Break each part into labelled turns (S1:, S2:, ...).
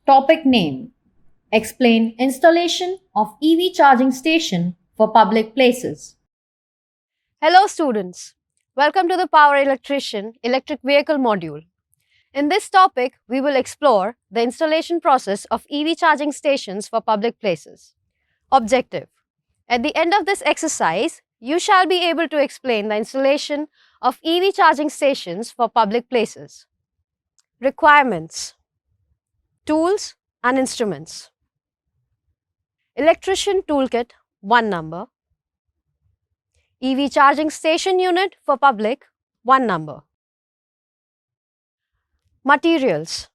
S1: Topic name. Explain installation of EV charging station for public places.
S2: Hello students, welcome to the Power Electrician Electric Vehicle module. In this topic, we will explore the installation process of EV charging stations for public places. Objective. At the end of this exercise, you shall be able to explain the installation of EV charging stations for public places. Requirements. Tools and instruments. Electrician toolkit, 1 number. EV charging station unit for public, 1 number. Materials.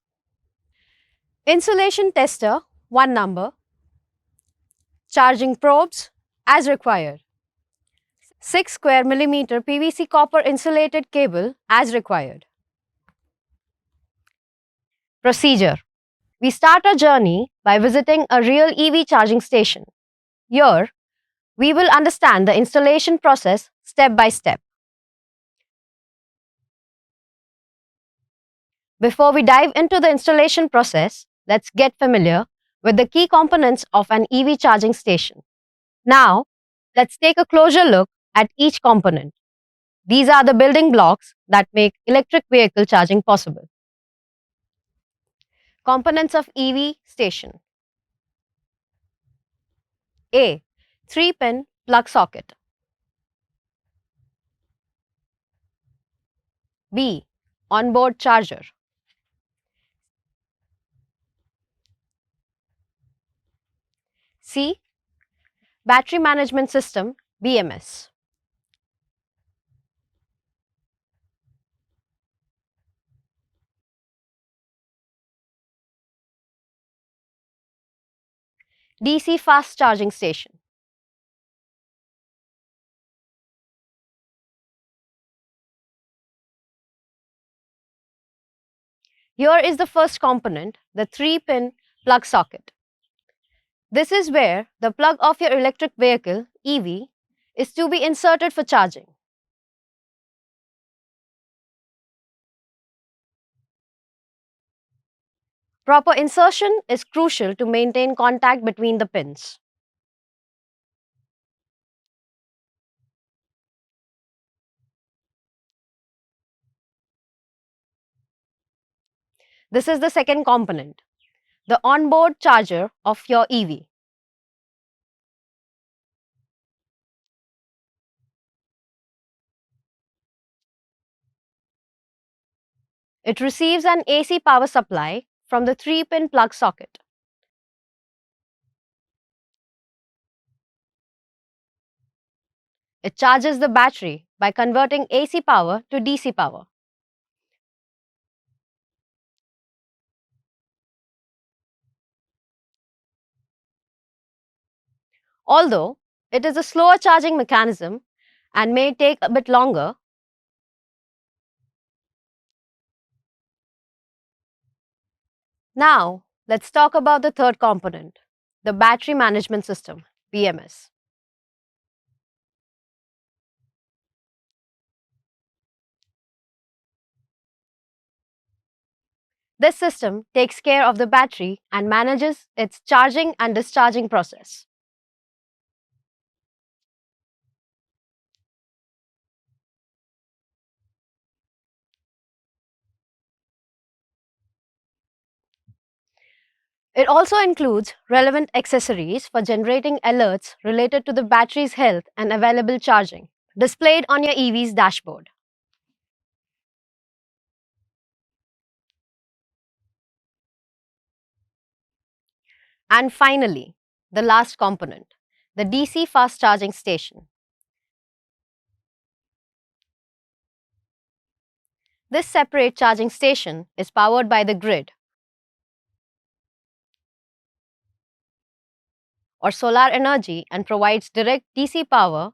S2: Insulation tester, 1 number. Charging probes, as required. 6 square millimeter PVC copper insulated cable, as required. Procedure. We start our journey by visiting a real EV charging station. Here, we will understand the installation process step by step. Before we dive into the installation process, let's get familiar with the key components of an EV charging station. Now, let's take a closer look at each component. These are the building blocks that make electric vehicle charging possible. Components of EV station. A. 3-pin plug socket. B. Onboard charger. C. Battery management system, BMS. DC fast charging station. Here is the first component, the 3-pin plug socket. This is where the plug of your electric vehicle, EV, is to be inserted for charging. Proper insertion is crucial to maintain contact between the pins. This is the second component, the onboard charger of your EV. It receives an AC power supply from the 3-pin plug socket. It charges the battery by converting AC power to DC power. Although it is a slower charging mechanism and may take a bit longer, now let's talk about the third component, the battery management system, BMS. This system takes care of the battery and manages its charging and discharging process. It also includes relevant accessories for generating alerts related to the battery's health and available charging, displayed on your EV's dashboard. And finally, the last component, the DC fast charging station. This separate charging station is powered by the grid or solar energy and provides direct DC power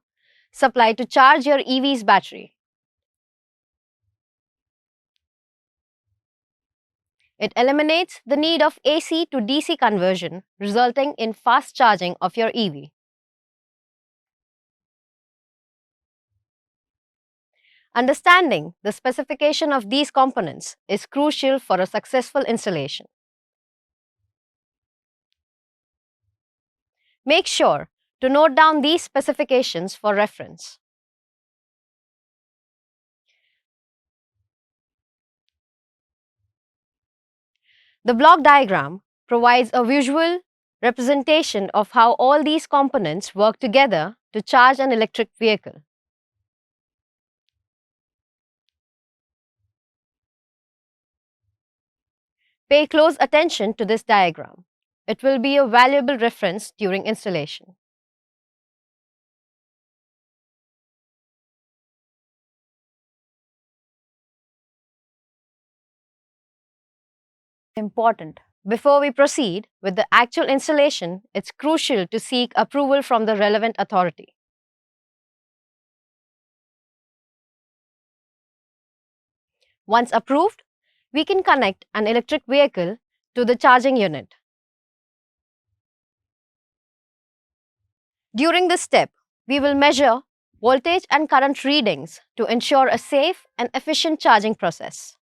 S2: supply to charge your EV's battery. It eliminates the need of AC to DC conversion, resulting in fast charging of your EV. Understanding the specification of these components is crucial for a successful installation. Make sure to note down these specifications for reference. The block diagram provides a visual representation of how all these components work together to charge an electric vehicle. Pay close attention to this diagram. It will be a valuable reference during installation. Important. Before we proceed with the actual installation, it's crucial to seek approval from the relevant authority. Once approved, we can connect an electric vehicle to the charging unit. During this step, we will measure voltage and current readings to ensure a safe and efficient charging process.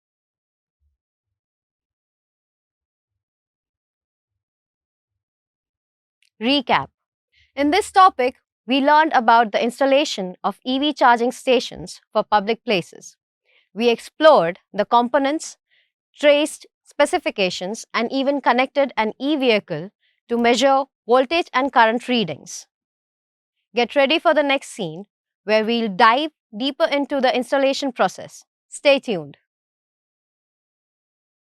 S2: Recap. In this topic, we learned about the installation of EV charging stations for public places. We explored the components, traced specifications, and even connected an e-vehicle to measure voltage and current readings. Get ready for the next scene where we'll dive deeper into the installation process. Stay tuned.